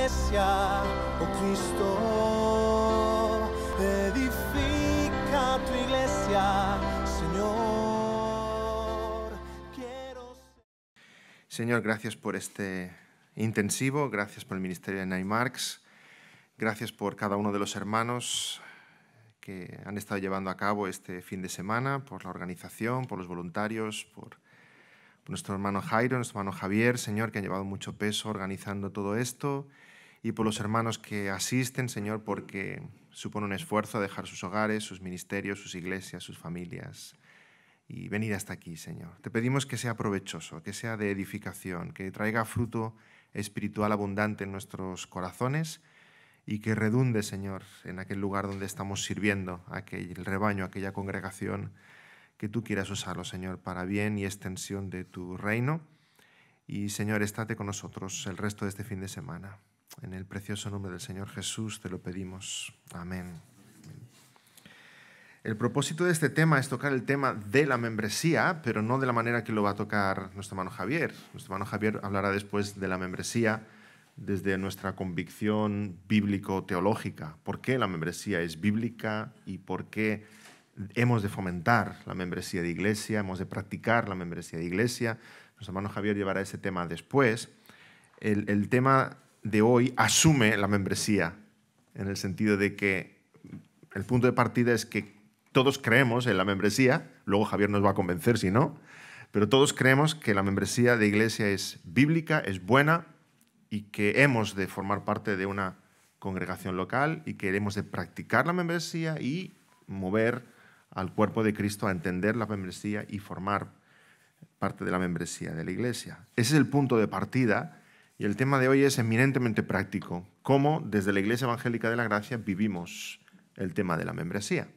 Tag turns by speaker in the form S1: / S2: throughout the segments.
S1: iglesia, oh Cristo, edifica tu iglesia, Señor.
S2: Señor, gracias por este intensivo, gracias por el ministerio de Naimarks, gracias por cada uno de los hermanos que han estado llevando a cabo este fin de semana, por la organización, por los voluntarios, por nuestro hermano Jairo, nuestro hermano Javier, Señor, que han llevado mucho peso organizando todo esto, y por los hermanos que asisten, Señor, porque supone un esfuerzo dejar sus hogares, sus ministerios, sus iglesias, sus familias, y venir hasta aquí, Señor. Te pedimos que sea provechoso, que sea de edificación, que traiga fruto espiritual abundante en nuestros corazones y que redunde, Señor, en aquel lugar donde estamos sirviendo, aquel rebaño, aquella congregación, que tú quieras usarlo, Señor, para bien y extensión de tu reino. Y, Señor, estate con nosotros el resto de este fin de semana. En el precioso nombre del Señor Jesús te lo pedimos. Amén. El propósito de este tema es tocar el tema de la membresía, pero no de la manera que lo va a tocar nuestro hermano Javier. Nuestro hermano Javier hablará después de la membresía desde nuestra convicción bíblico-teológica. ¿Por qué la membresía es bíblica y por qué hemos de fomentar la membresía de iglesia, hemos de practicar la membresía de iglesia? Nuestro hermano Javier llevará ese tema después. El tema de hoy asume la membresía, en el sentido de que el punto de partida es que todos creemos en la membresía, luego Javier nos va a convencer si no, pero todos creemos que la membresía de iglesia es bíblica, es buena y que hemos de formar parte de una congregación local y que hemos de practicar la membresía y mover al cuerpo de Cristo a entender la membresía y formar parte de la membresía de la iglesia. Ese es el punto de partida y el tema de hoy es eminentemente práctico. Cómo desde la Iglesia Evangélica de la Gracia vivimos el tema de la membresía.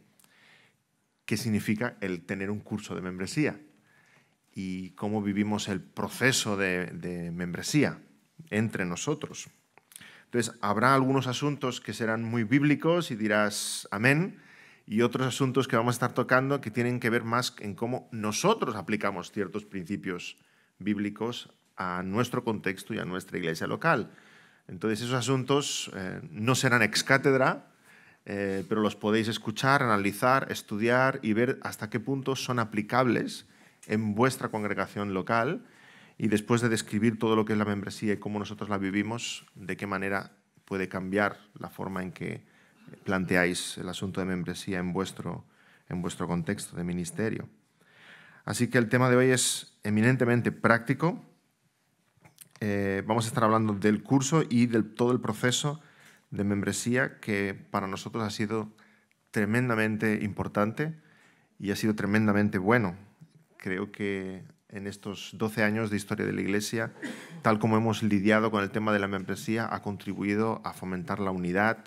S2: ¿Qué significa el tener un curso de membresía? Y cómo vivimos el proceso de membresía entre nosotros. Entonces, habrá algunos asuntos que serán muy bíblicos y dirás amén, y otros asuntos que vamos a estar tocando que tienen que ver más en cómo nosotros aplicamos ciertos principios bíblicos a nuestro contexto y a nuestra iglesia local. Entonces, esos asuntos no serán ex cátedra, pero los podéis escuchar, analizar, estudiar y ver hasta qué punto son aplicables en vuestra congregación local. Y después de describir todo lo que es la membresía y cómo nosotros la vivimos, de qué manera puede cambiar la forma en que planteáis el asunto de membresía en vuestro contexto de ministerio. Así que el tema de hoy es eminentemente práctico. Vamos a estar hablando del curso y de todo el proceso de membresía que para nosotros ha sido tremendamente importante y ha sido tremendamente bueno. Creo que en estos 12 años de historia de la Iglesia, tal como hemos lidiado con el tema de la membresía, ha contribuido a fomentar la unidad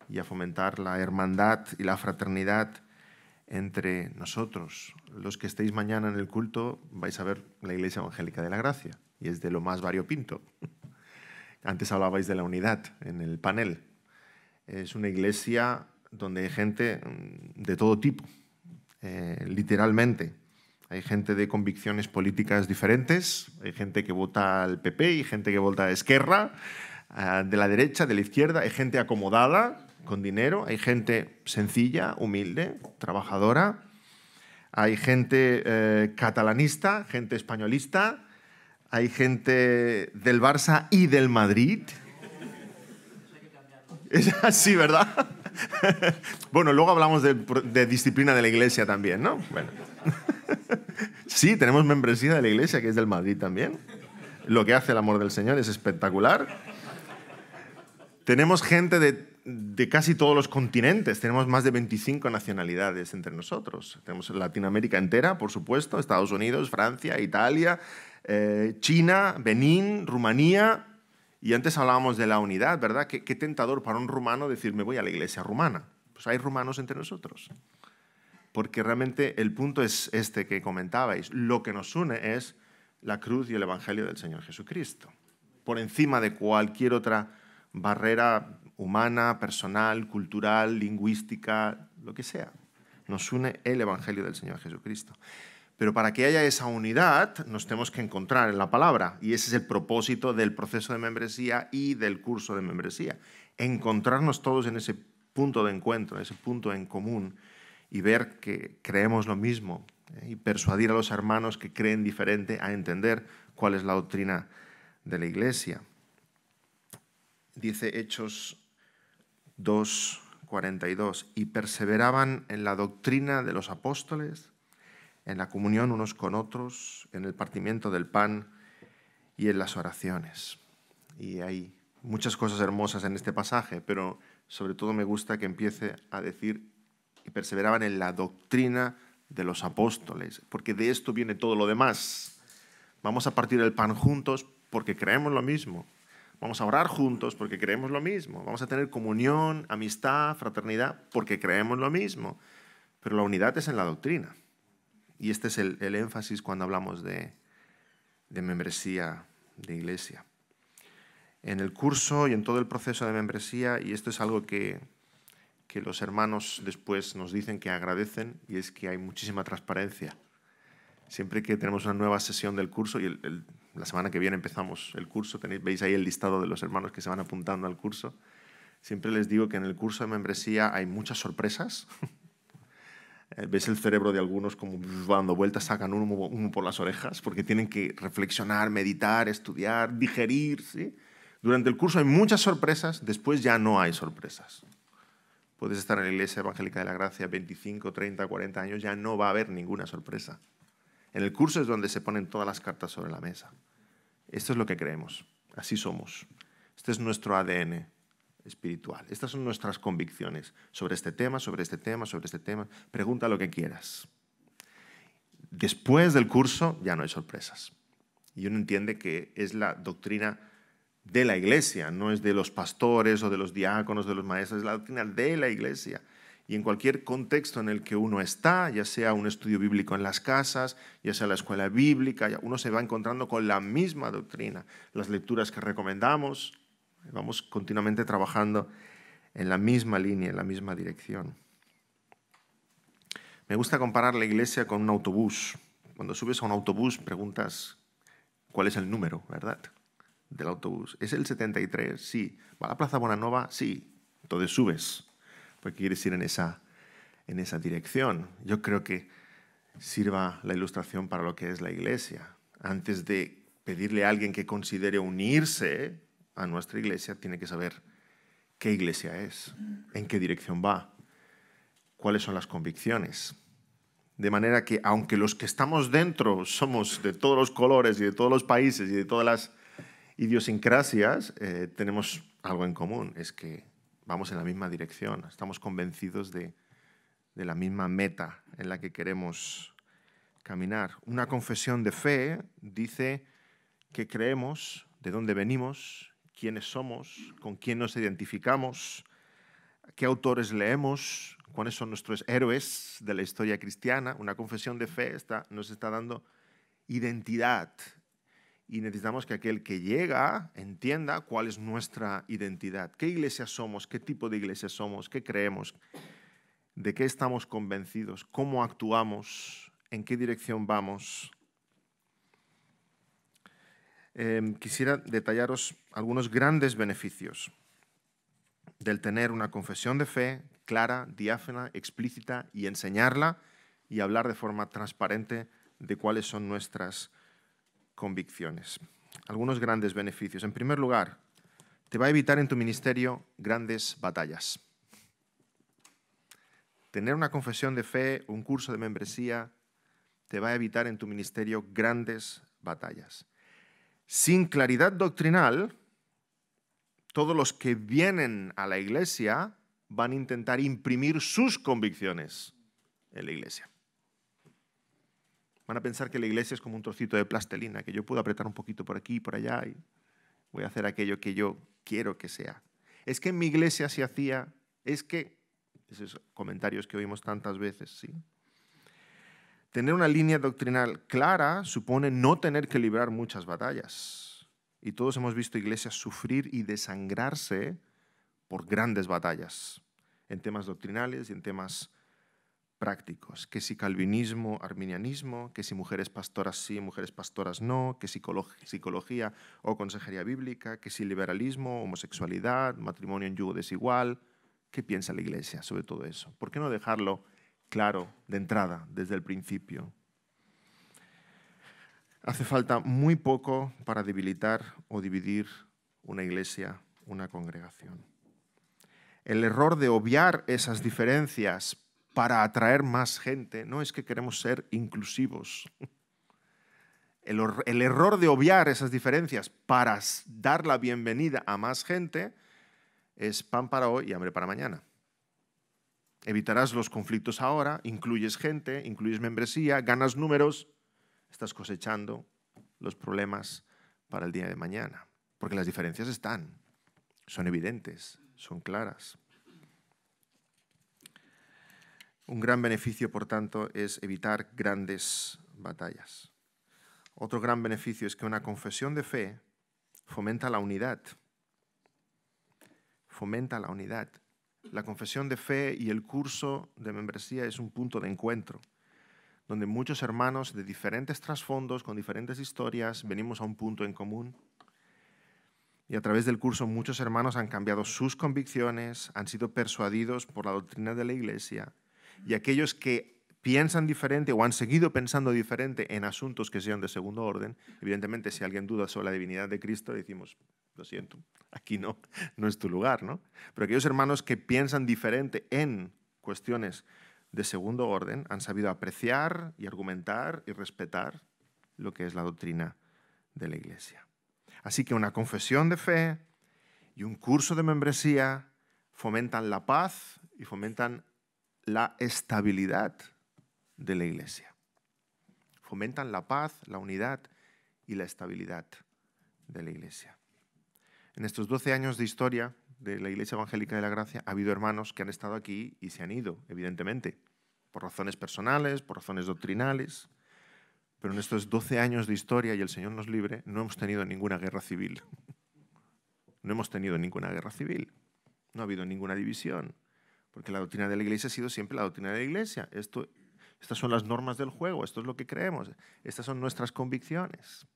S2: y a fomentar la hermandad y la fraternidad entre nosotros. Los que estéis mañana en el culto vais a ver la Iglesia Evangélica de la Gracia, y es de lo más variopinto. Antes hablabais de la unidad en el panel. Es una iglesia donde hay gente de todo tipo, literalmente. Hay gente de convicciones políticas diferentes, hay gente que vota al PP y gente que vota a Esquerra, de la derecha, de la izquierda, hay gente acomodada, con dinero, hay gente sencilla, humilde, trabajadora, hay gente catalanista, gente españolista, hay gente del Barça y del Madrid. Es así, ¿verdad? Bueno, luego hablamos de disciplina de la iglesia también, ¿no? Bueno. Sí, tenemos membresía de la iglesia que es del Madrid también. Lo que hace el amor del Señor es espectacular. Tenemos gente de casi todos los continentes. Tenemos más de 25 nacionalidades entre nosotros. Tenemos Latinoamérica entera, por supuesto, Estados Unidos, Francia, Italia, China, Benín, Rumanía. Y antes hablábamos de la unidad, ¿verdad? Qué tentador para un rumano decir, me voy a la iglesia rumana. Pues hay rumanos entre nosotros. Porque realmente el punto es este que comentabais. Lo que nos une es la cruz y el Evangelio del Señor Jesucristo. Por encima de cualquier otra barrera humana, personal, cultural, lingüística, lo que sea. Nos une el Evangelio del Señor Jesucristo. Pero para que haya esa unidad nos tenemos que encontrar en la palabra, y ese es el propósito del proceso de membresía y del curso de membresía. Encontrarnos todos en ese punto de encuentro, en ese punto en común, y ver que creemos lo mismo, y persuadir a los hermanos que creen diferente a entender cuál es la doctrina de la Iglesia. Dice Hechos 2:42, y perseveraban en la doctrina de los apóstoles, en la comunión unos con otros, en el partimiento del pan y en las oraciones. Y hay muchas cosas hermosas en este pasaje, pero sobre todo me gusta que empiece a decir, y perseveraban en la doctrina de los apóstoles, porque de esto viene todo lo demás. Vamos a partir el pan juntos porque creemos lo mismo. Vamos a orar juntos porque creemos lo mismo. Vamos a tener comunión, amistad, fraternidad porque creemos lo mismo. Pero la unidad es en la doctrina. Y este es el énfasis cuando hablamos de membresía de iglesia. En el curso y en todo el proceso de membresía, y esto es algo que los hermanos después nos dicen que agradecen, y es que hay muchísima transparencia. Siempre que tenemos una nueva sesión del curso, y la semana que viene empezamos el curso, veis ahí el listado de los hermanos que se van apuntando al curso, siempre les digo que en el curso de membresía hay muchas sorpresas. Ves el cerebro de algunos como dando vueltas, sacan uno por las orejas, porque tienen que reflexionar, meditar, estudiar, digerir, ¿sí? Durante el curso hay muchas sorpresas, después ya no hay sorpresas. Puedes estar en la Iglesia Evangélica de la Gracia 25, 30, 40 años, ya no va a haber ninguna sorpresa. En el curso es donde se ponen todas las cartas sobre la mesa. Esto es lo que creemos, así somos. Este es nuestro ADN espiritual. Estas son nuestras convicciones sobre este tema, sobre este tema, sobre este tema. Pregunta lo que quieras. Después del curso ya no hay sorpresas. Y uno entiende que es la doctrina de la Iglesia, no es de los pastores o de los diáconos, de los maestros, es la doctrina de la Iglesia. Y en cualquier contexto en el que uno está, ya sea un estudio bíblico en las casas, ya sea la escuela bíblica, uno se va encontrando con la misma doctrina. Las lecturas que recomendamos, vamos continuamente trabajando en la misma línea, en la misma dirección. Me gusta comparar la iglesia con un autobús. Cuando subes a un autobús preguntas cuál es el número, ¿verdad?, del autobús. ¿Es el 73? Sí. ¿Va a la Plaza Bonanova? Sí. Entonces subes, porque quieres ir en esa dirección. Yo creo que sirva la ilustración para lo que es la iglesia. Antes de pedirle a alguien que considere unirse a nuestra iglesia, tiene que saber qué iglesia es, en qué dirección va, cuáles son las convicciones. De manera que, aunque los que estamos dentro somos de todos los colores y de todos los países y de todas las idiosincrasias, tenemos algo en común, es que vamos en la misma dirección, estamos convencidos de la misma meta en la que queremos caminar. Una confesión de fe dice que creemos, de dónde venimos, quiénes somos, con quién nos identificamos, qué autores leemos, cuáles son nuestros héroes de la historia cristiana. Una confesión de fe nos está dando identidad. Y necesitamos que aquel que llega entienda cuál es nuestra identidad. ¿Qué iglesia somos? ¿Qué tipo de iglesia somos? ¿Qué creemos? ¿De qué estamos convencidos? ¿Cómo actuamos? ¿En qué dirección vamos? Quisiera detallaros algunos grandes beneficios del tener una confesión de fe clara, diáfana, explícita, y enseñarla y hablar de forma transparente de cuáles son nuestras convicciones. Algunos grandes beneficios. En primer lugar, te va a evitar en tu ministerio grandes batallas. Tener una confesión de fe, un curso de membresía, te va a evitar en tu ministerio grandes batallas. Sin claridad doctrinal, todos los que vienen a la iglesia van a intentar imprimir sus convicciones en la iglesia. Van a pensar que la iglesia es como un trocito de plastilina, que yo puedo apretar un poquito por aquí y por allá y voy a hacer aquello que yo quiero que sea. Es que en mi iglesia se hacía, es que... Esos comentarios que oímos tantas veces, ¿sí? Tener una línea doctrinal clara supone no tener que librar muchas batallas. Y todos hemos visto iglesias sufrir y desangrarse por grandes batallas, en temas doctrinales y en temas prácticos, que si calvinismo, arminianismo, que si mujeres pastoras sí, mujeres pastoras no, que psicología o consejería bíblica, que si liberalismo, homosexualidad, matrimonio en yugo desigual. ¿Qué piensa la Iglesia sobre todo eso? ¿Por qué no dejarlo claro de entrada, desde el principio? Hace falta muy poco para debilitar o dividir una iglesia, una congregación. El error de obviar esas diferencias para atraer más gente no es que queremos ser inclusivos. El error de obviar esas diferencias para dar la bienvenida a más gente es pan para hoy y hambre para mañana. Evitarás los conflictos ahora, incluyes gente, incluyes membresía, ganas números, estás cosechando los problemas para el día de mañana. Porque las diferencias están, son evidentes, son claras. Un gran beneficio, por tanto, es evitar grandes batallas. Otro gran beneficio es que una confesión de fe fomenta la unidad. Fomenta la unidad. La confesión de fe y el curso de membresía es un punto de encuentro, donde muchos hermanos de diferentes trasfondos, con diferentes historias, venimos a un punto en común. Y a través del curso muchos hermanos han cambiado sus convicciones, han sido persuadidos por la doctrina de la Iglesia, y aquellos que piensan diferente o han seguido pensando diferente en asuntos que sean de segundo orden, evidentemente si alguien duda sobre la divinidad de Cristo, decimos, lo siento, aquí no es tu lugar, ¿no? Pero aquellos hermanos que piensan diferente en cuestiones de segundo orden han sabido apreciar y argumentar y respetar lo que es la doctrina de la Iglesia. Así que una confesión de fe y un curso de membresía fomentan la paz y fomentan la estabilidad de la Iglesia. Fomentan la paz, la unidad y la estabilidad de la Iglesia. En estos 12 años de historia de la Iglesia Evangélica de la Gracia ha habido hermanos que han estado aquí y se han ido, evidentemente, por razones personales, por razones doctrinales, pero en estos 12 años de historia, y el Señor nos libre, no hemos tenido ninguna guerra civil. No hemos tenido ninguna guerra civil. No ha habido ninguna división, porque la doctrina de la Iglesia ha sido siempre la doctrina de la Iglesia. Estas son las normas del juego, esto es lo que creemos, estas son nuestras convicciones.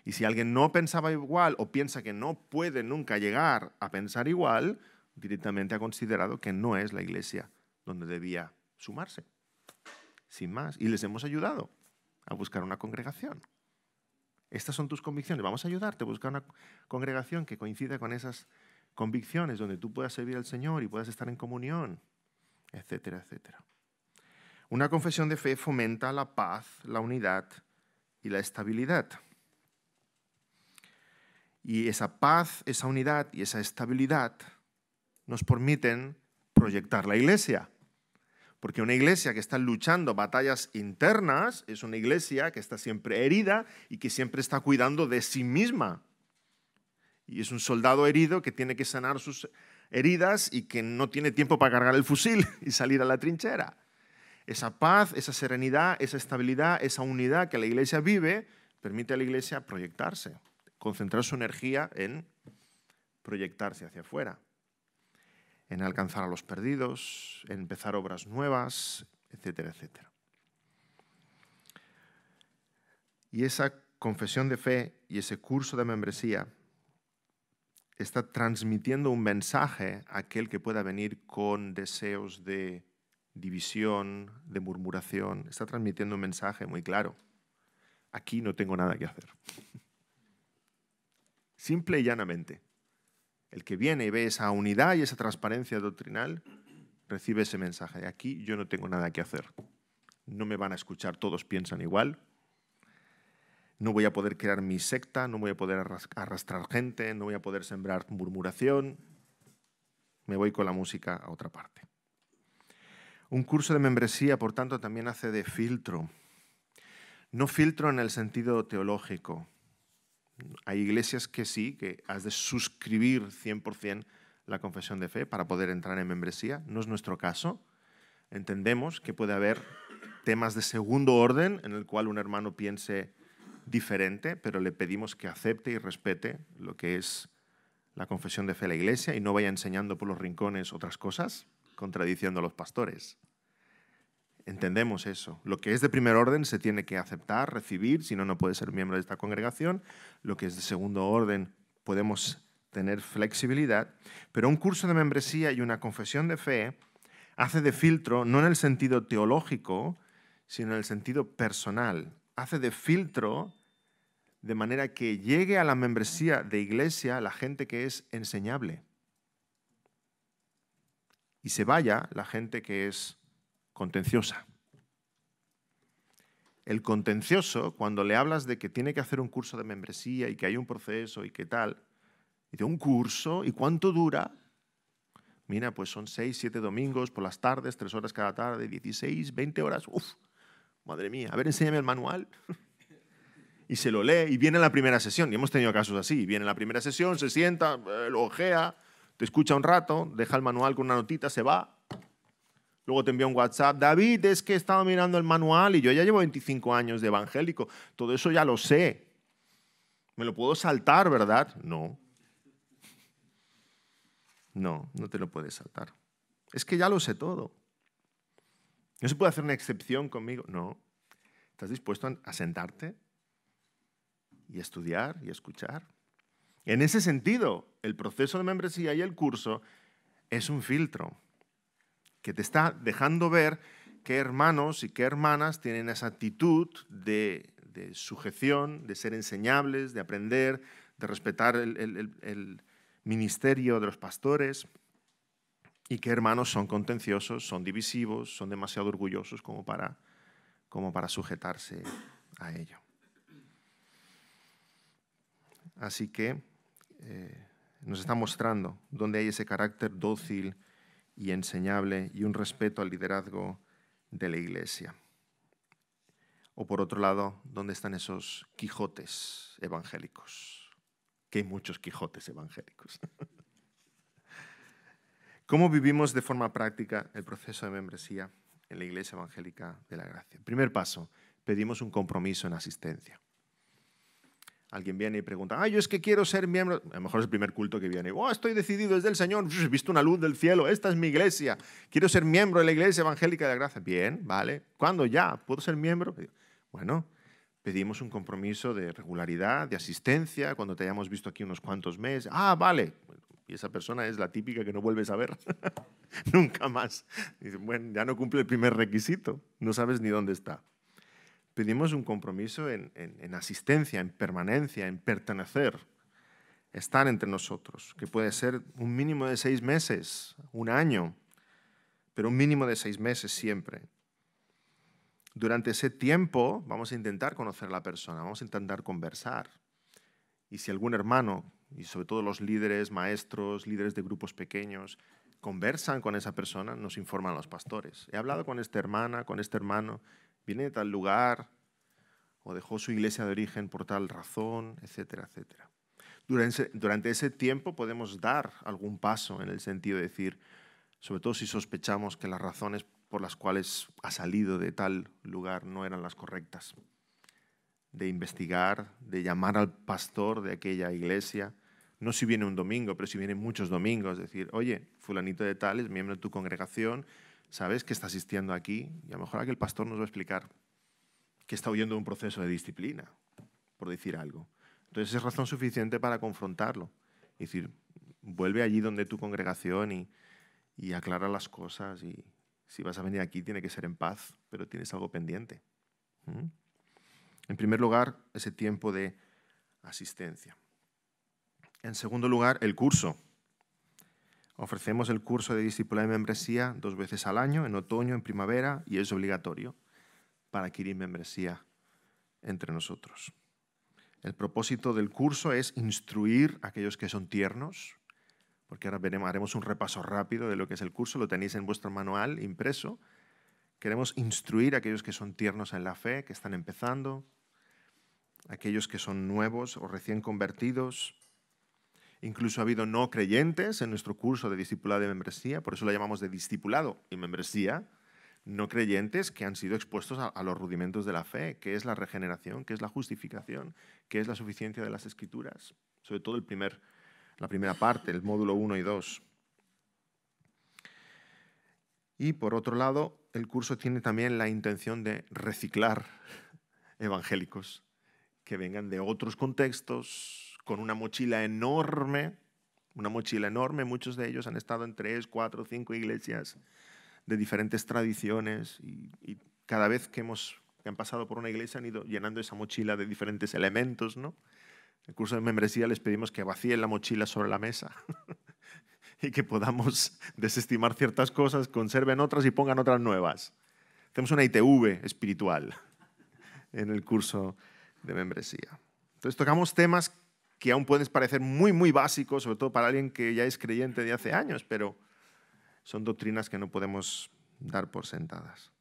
S2: Y si alguien no pensaba igual o piensa que no puede nunca llegar a pensar igual, directamente ha considerado que no es la Iglesia donde debía sumarse. Sin más. Y les hemos ayudado a buscar una congregación. Estas son tus convicciones. Vamos a ayudarte a buscar una congregación que coincida con esas convicciones, donde tú puedas servir al Señor y puedas estar en comunión, etcétera, etcétera. Una confesión de fe fomenta la paz, la unidad y la estabilidad. Y esa paz, esa unidad y esa estabilidad nos permiten proyectar la iglesia. Porque una iglesia que está luchando batallas internas es una iglesia que está siempre herida y que siempre está cuidando de sí misma. Y es un soldado herido que tiene que sanar sus heridas y que no tiene tiempo para cargar el fusil y salir a la trinchera. Esa paz, esa serenidad, esa estabilidad, esa unidad que la iglesia vive, permite a la iglesia proyectarse, concentrar su energía en proyectarse hacia afuera, en alcanzar a los perdidos, en empezar obras nuevas, etcétera, etcétera. Y esa confesión de fe y ese curso de membresía está transmitiendo un mensaje a aquel que pueda venir con deseos de división, de murmuración. Está transmitiendo un mensaje muy claro. Aquí no tengo nada que hacer. Simple y llanamente. El que viene y ve esa unidad y esa transparencia doctrinal, recibe ese mensaje. Aquí yo no tengo nada que hacer. No me van a escuchar, todos piensan igual. No voy a poder crear mi secta, no voy a poder arrastrar gente, no voy a poder sembrar murmuración. Me voy con la música a otra parte. Un curso de membresía, por tanto, también hace de filtro. No filtro en el sentido teológico. Hay iglesias que sí, que has de suscribir 100% la confesión de fe para poder entrar en membresía. No es nuestro caso. Entendemos que puede haber temas de segundo orden en el cual un hermano piense diferente, pero le pedimos que acepte y respete lo que es la confesión de fe de la iglesia y no vaya enseñando por los rincones otras cosas, contradiciendo a los pastores. Entendemos eso. Lo que es de primer orden se tiene que aceptar, recibir, si no, no puede ser miembro de esta congregación. Lo que es de segundo orden podemos tener flexibilidad, pero un curso de membresía y una confesión de fe hace de filtro no en el sentido teológico, sino en el sentido personal. Hace de filtro de manera que llegue a la membresía de iglesia la gente que es enseñable y se vaya la gente que es contenciosa. El contencioso, cuando le hablas de que tiene que hacer un curso de membresía y que hay un proceso y qué tal, dice, ¿un curso? ¿Y cuánto dura? Mira, pues son 6, 7 domingos por las tardes, 3 horas cada tarde, 16, 20 horas. ¡Uf! Madre mía, a ver, enséñame el manual. Y se lo lee y viene a la primera sesión. Y hemos tenido casos así. Viene a la primera sesión, se sienta, lo ojea, te escucha un rato, deja el manual con una notita, se va. Luego te envía un WhatsApp. David, es que he estado mirando el manual y yo ya llevo 25 años de evangélico. Todo eso ya lo sé. ¿Me lo puedo saltar, verdad? No. No, no te lo puedes saltar. Es que ya lo sé todo. ¿No se puede hacer una excepción conmigo? No. ¿Estás dispuesto a sentarte y estudiar y escuchar? En ese sentido, el proceso de membresía y el curso es un filtro que te está dejando ver qué hermanos y qué hermanas tienen esa actitud de sujeción, de ser enseñables, de aprender, de respetar el ministerio de los pastores, y qué hermanos son contenciosos, son divisivos, son demasiado orgullosos como para sujetarse a ello. Así que nos está mostrando dónde hay ese carácter dócil y enseñable y un respeto al liderazgo de la iglesia. O por otro lado, dónde están esos Quijotes evangélicos, que hay muchos Quijotes evangélicos. ¿Cómo vivimos de forma práctica el proceso de membresía en la Iglesia Evangélica de la Gracia? Primer paso, pedimos un compromiso en asistencia. Alguien viene y pregunta, yo es que quiero ser miembro. A lo mejor es el primer culto que viene. Estoy decidido desde el Señor, he visto una luz del cielo, esta es mi iglesia. Quiero ser miembro de la Iglesia Evangélica de la Gracia. Bien, vale. ¿Cuándo ya? ¿Puedo ser miembro? Bueno, pedimos un compromiso de regularidad, de asistencia, cuando te hayamos visto aquí unos cuantos meses. Vale. Y esa persona es la típica que no vuelves a ver nunca más. Dice, bueno, ya no cumple el primer requisito, no sabes ni dónde está. Pedimos un compromiso en asistencia, en permanencia, en pertenecer, estar entre nosotros, que puede ser un mínimo de 6 meses, un año, pero un mínimo de 6 meses siempre. Durante ese tiempo vamos a intentar conocer a la persona, vamos a intentar conversar. Y si algún hermano, y sobre todo los líderes, maestros, líderes de grupos pequeños, conversan con esa persona, nos informan los pastores. He hablado con esta hermana, con este hermano, viene de tal lugar, o dejó su iglesia de origen por tal razón, etcétera, etcétera. Durante ese tiempo podemos dar algún paso en el sentido de decir, sobre todo si sospechamos que las razones por las cuales ha salido de tal lugar no eran las correctas, de investigar, de llamar al pastor de aquella iglesia, no si viene un domingo, pero si viene muchos domingos, decir, oye, fulanito de tal es miembro de tu congregación, sabes que está asistiendo aquí, y a lo mejor aquel pastor nos va a explicar que está huyendo de un proceso de disciplina, por decir algo. Entonces es razón suficiente para confrontarlo, es decir, vuelve allí donde tu congregación y aclara las cosas, y si vas a venir aquí tiene que ser en paz, pero tienes algo pendiente. En primer lugar, ese tiempo de asistencia. En segundo lugar, el curso. Ofrecemos el curso de discipulado y membresía 2 veces al año, en otoño, en primavera, y es obligatorio para adquirir membresía entre nosotros. El propósito del curso es instruir a aquellos que son tiernos, porque ahora haremos un repaso rápido de lo que es el curso, lo tenéis en vuestro manual impreso. Queremos instruir a aquellos que son tiernos en la fe, que están empezando, aquellos que son nuevos o recién convertidos. Incluso ha habido no creyentes en nuestro curso de discipulado y membresía, por eso lo llamamos de discipulado y membresía, no creyentes que han sido expuestos a los rudimentos de la fe, que es la regeneración, que es la justificación, que es la suficiencia de las Escrituras, sobre todo la primera parte, el módulo 1 y 2. Y por otro lado, el curso tiene también la intención de reciclar evangélicos que vengan de otros contextos, con una mochila enorme, muchos de ellos han estado en 3, 4, 5 iglesias de diferentes tradiciones y cada vez que han pasado por una iglesia han ido llenando esa mochila de diferentes elementos, ¿no? En el curso de membresía les pedimos que vacíen la mochila sobre la mesa y que podamos desestimar ciertas cosas, conserven otras y pongan otras nuevas. Hacemos una ITV espiritual en el curso de membresía. Entonces tocamos temas que aún pueden parecer muy, muy básicos, sobre todo para alguien que ya es creyente de hace años, pero son doctrinas que no podemos dar por sentadas.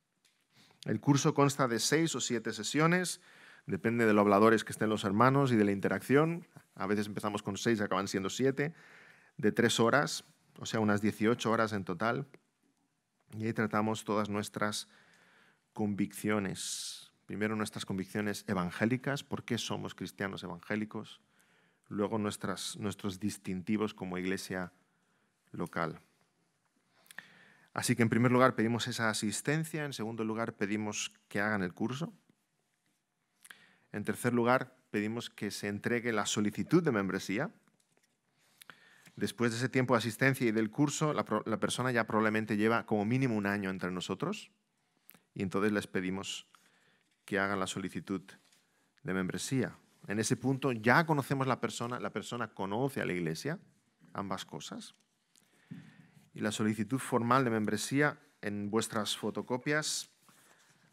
S2: El curso consta de 6 o 7 sesiones, depende de los habladores que estén los hermanos y de la interacción. A veces empezamos con 6, acaban siendo 7, de 3 horas, o sea, unas 18 horas en total. Y ahí tratamos todas nuestras convicciones. Primero nuestras convicciones evangélicas, por qué somos cristianos evangélicos. Luego nuestros distintivos como iglesia local. Así que en primer lugar pedimos esa asistencia, en segundo lugar pedimos que hagan el curso. En tercer lugar pedimos que se entregue la solicitud de membresía. Después de ese tiempo de asistencia y del curso, la persona ya probablemente lleva como mínimo un año entre nosotros y entonces les pedimos que hagan la solicitud de membresía. En ese punto ya conocemos la persona conoce a la iglesia, ambas cosas. Y la solicitud formal de membresía en vuestras fotocopias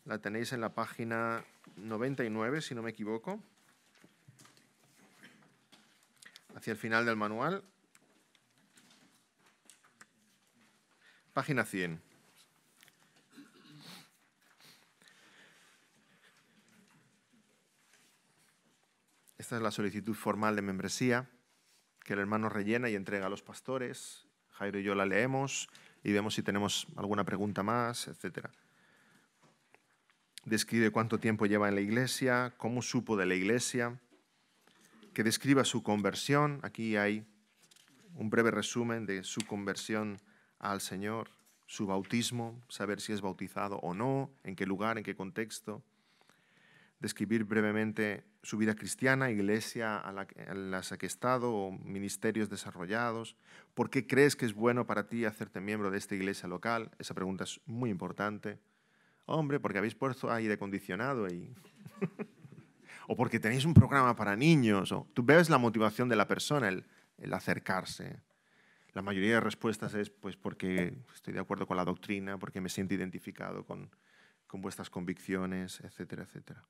S2: la tenéis en la página 99, si no me equivoco, hacia el final del manual. Página 100. Esta es la solicitud formal de membresía que el hermano rellena y entrega a los pastores. Jairo y yo la leemos y vemos si tenemos alguna pregunta más, etc. Describe cuánto tiempo lleva en la iglesia, cómo supo de la iglesia, que describa su conversión. Aquí hay un breve resumen de su conversión al Señor, su bautismo, saber si es bautizado o no, en qué lugar, en qué contexto. Describir brevemente su vida cristiana, iglesia a la que ha estado o ministerios desarrollados. ¿Por qué crees que es bueno para ti hacerte miembro de esta iglesia local? Esa pregunta es muy importante. Hombre, porque habéis puesto aire acondicionado ahí. O porque tenéis un programa para niños. O tú ves la motivación de la persona, el acercarse. La mayoría de respuestas es pues porque estoy de acuerdo con la doctrina, porque me siento identificado con vuestras convicciones, etcétera, etcétera.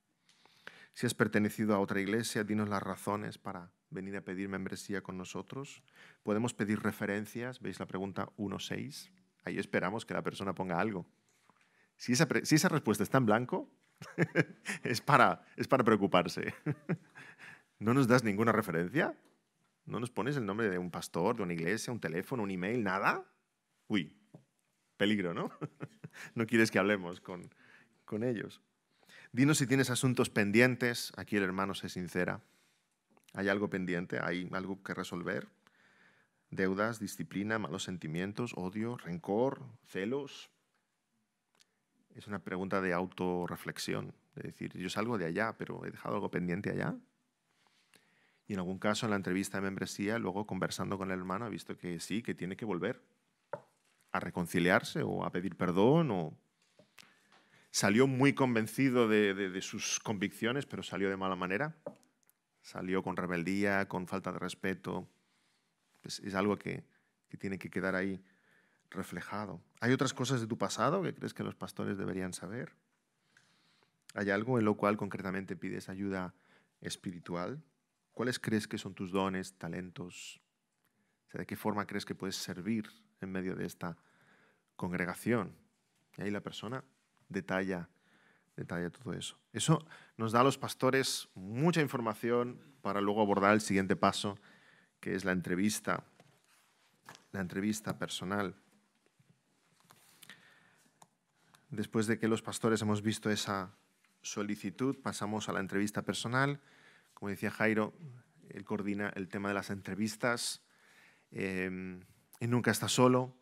S2: Si has pertenecido a otra iglesia, dinos las razones para venir a pedir membresía con nosotros. Podemos pedir referencias, veis la pregunta 1.6. Ahí esperamos que la persona ponga algo. Si esa respuesta está en blanco, es para preocuparse. ¿No nos das ninguna referencia? ¿No nos pones el nombre de un pastor, de una iglesia, un teléfono, un email, nada? Uy, peligro, ¿no? No quieres que hablemos con ellos. Dinos si tienes asuntos pendientes. Aquí el hermano se sincera. ¿Hay algo pendiente? ¿Hay algo que resolver? Deudas, disciplina, malos sentimientos, odio, rencor, celos. Es una pregunta de autorreflexión. De decir, yo salgo de allá, pero ¿he dejado algo pendiente allá? Y en algún caso, en la entrevista de membresía, luego conversando con el hermano, ha visto que sí, que tiene que volver a reconciliarse o a pedir perdón o... Salió muy convencido de sus convicciones, pero salió de mala manera. Salió con rebeldía, con falta de respeto. Es algo que tiene que quedar ahí reflejado. ¿Hay otras cosas de tu pasado que crees que los pastores deberían saber? ¿Hay algo en lo cual concretamente pides ayuda espiritual? ¿Cuáles crees que son tus dones, talentos? O sea, ¿de qué forma crees que puedes servir en medio de esta congregación? Y ahí la persona detalla todo eso. Eso nos da a los pastores mucha información para luego abordar el siguiente paso, que es la entrevista personal. Después de que los pastores hemos visto esa solicitud, pasamos a la entrevista personal. Como decía Jairo, él coordina el tema de las entrevistas y nunca está solo.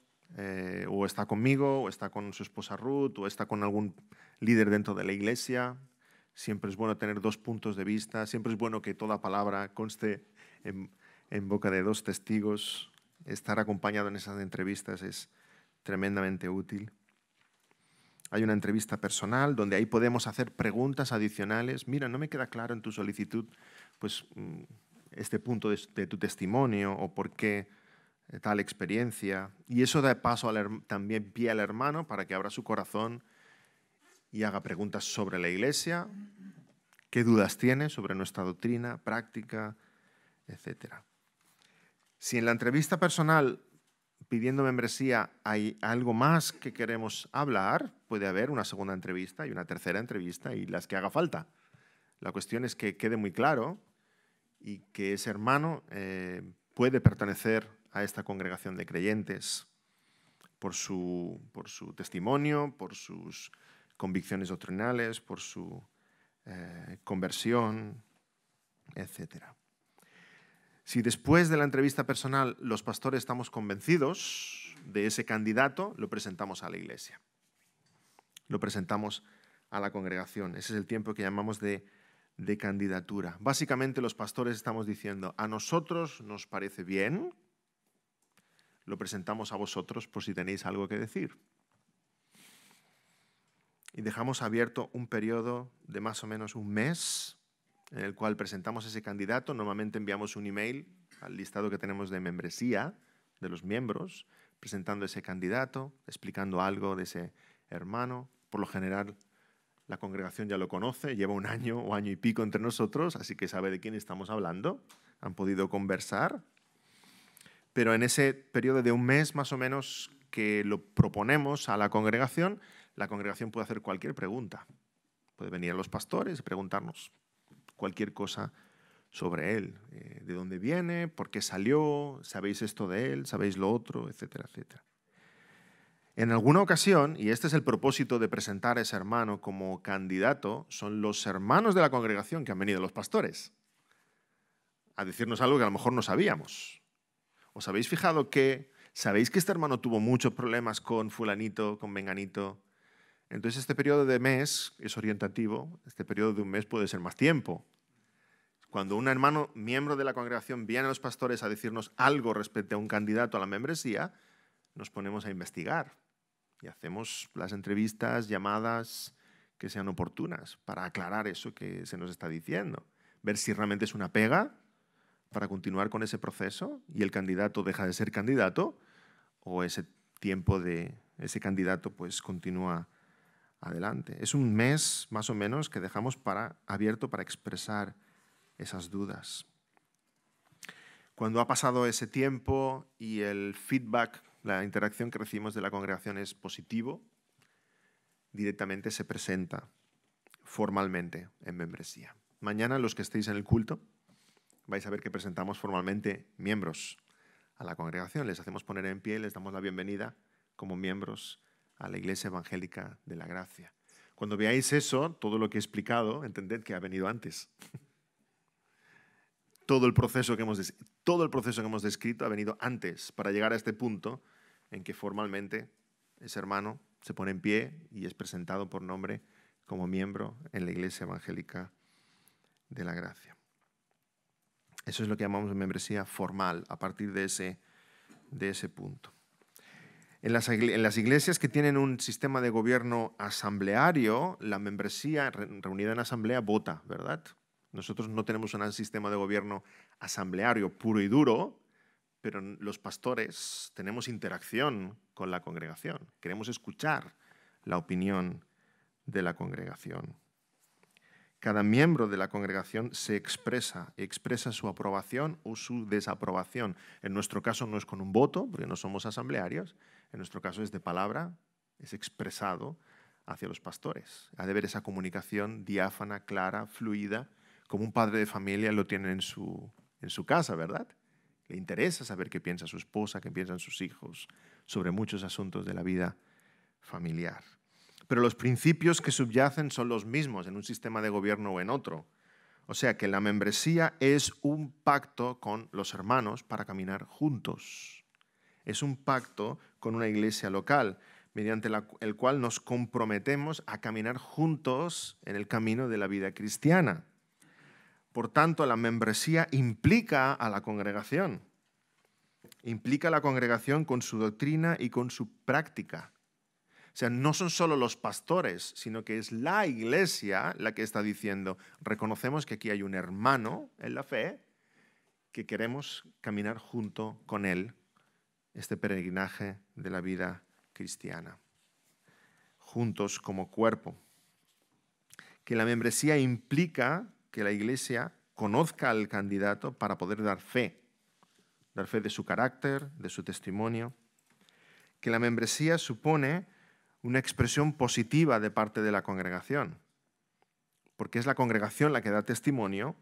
S2: o está conmigo, o está con su esposa Ruth, o está con algún líder dentro de la iglesia. Siempre es bueno tener dos puntos de vista, siempre es bueno que toda palabra conste en boca de dos testigos. Estar acompañado en esas entrevistas es tremendamente útil. Hay una entrevista personal donde ahí podemos hacer preguntas adicionales. Mira, no me queda claro en tu solicitud pues, este punto de tu testimonio o por qué tal experiencia. Y eso da paso también pie al hermano para que abra su corazón y haga preguntas sobre la iglesia, qué dudas tiene sobre nuestra doctrina, práctica, etc. Si en la entrevista personal pidiendo membresía hay algo más que queremos hablar, puede haber una segunda entrevista y una tercera entrevista y las que haga falta. La cuestión es que quede muy claro y que ese hermano puede pertenecer a esta congregación de creyentes por su testimonio, por sus convicciones doctrinales, por su conversión, etc. Si después de la entrevista personal los pastores estamos convencidos de ese candidato, lo presentamos a la iglesia. Lo presentamos a la congregación. Ese es el tiempo que llamamos de candidatura. Básicamente los pastores estamos diciendo, a nosotros nos parece bien, lo presentamos a vosotros por si tenéis algo que decir. Y dejamos abierto un periodo de más o menos un mes en el cual presentamos ese candidato. Normalmente enviamos un email al listado que tenemos de membresía de los miembros, presentando ese candidato, explicando algo de ese hermano. Por lo general, la congregación ya lo conoce, lleva un año o año y pico entre nosotros, así que sabe de quién estamos hablando, han podido conversar. Pero en ese periodo de un mes más o menos que lo proponemos a la congregación puede hacer cualquier pregunta. Puede venir a los pastores y preguntarnos cualquier cosa sobre él. ¿De dónde viene? ¿Por qué salió? ¿Sabéis esto de él? ¿Sabéis lo otro? Etcétera, etcétera. En alguna ocasión, y este es el propósito de presentar a ese hermano como candidato, son los hermanos de la congregación que han venido los pastores a decirnos algo que a lo mejor no sabíamos. ¿Os habéis fijado que sabéis que este hermano tuvo muchos problemas con fulanito, con menganito? Entonces este periodo de mes es orientativo, este periodo de un mes puede ser más tiempo. Cuando un hermano miembro de la congregación viene a los pastores a decirnos algo respecto a un candidato a la membresía, nos ponemos a investigar y hacemos las entrevistas, llamadas que sean oportunas para aclarar eso que se nos está diciendo, ver si realmente es una pega para continuar con ese proceso y el candidato deja de ser candidato o ese tiempo de ese candidato pues continúa adelante. Es un mes más o menos que dejamos abierto para expresar esas dudas. Cuando ha pasado ese tiempo y el feedback, la interacción que recibimos de la congregación es positivo, directamente se presenta formalmente en membresía. Mañana los que estéis en el culto vais a ver que presentamos formalmente miembros a la congregación. Les hacemos poner en pie y les damos la bienvenida como miembros a la Iglesia Evangélica de la Gracia. Cuando veáis eso, todo lo que he explicado, entended que ha venido antes. Todo el proceso que hemos descrito ha venido antes para llegar a este punto en que formalmente ese hermano se pone en pie y es presentado por nombre como miembro en la Iglesia Evangélica de la Gracia. Eso es lo que llamamos membresía formal a partir de ese punto. En las iglesias que tienen un sistema de gobierno asambleario, la membresía reunida en asamblea vota, ¿verdad? Nosotros no tenemos un sistema de gobierno asambleario puro y duro, pero los pastores tenemos interacción con la congregación. Queremos escuchar la opinión de la congregación. Cada miembro de la congregación se expresa su aprobación o su desaprobación. En nuestro caso no es con un voto, porque no somos asamblearios. En nuestro caso es de palabra, es expresado hacia los pastores. Ha de haber esa comunicación diáfana, clara, fluida, como un padre de familia lo tiene en su casa, ¿verdad? Le interesa saber qué piensa su esposa, qué piensan sus hijos sobre muchos asuntos de la vida familiar. Pero los principios que subyacen son los mismos en un sistema de gobierno o en otro. O sea que la membresía es un pacto con los hermanos para caminar juntos. es un pacto con una iglesia local, mediante el cual nos comprometemos a caminar juntos en el camino de la vida cristiana. Por tanto, la membresía implica a la congregación. Implica a la congregación con su doctrina y con su práctica. O sea, no son solo los pastores, sino que es la iglesia la que está diciendo, reconocemos que aquí hay un hermano en la fe que queremos caminar junto con él este peregrinaje de la vida cristiana, juntos como cuerpo. Que la membresía implica que la iglesia conozca al candidato para poder dar fe de su carácter, de su testimonio. Que la membresía supone una expresión positiva de parte de la congregación, porque es la congregación la que da testimonio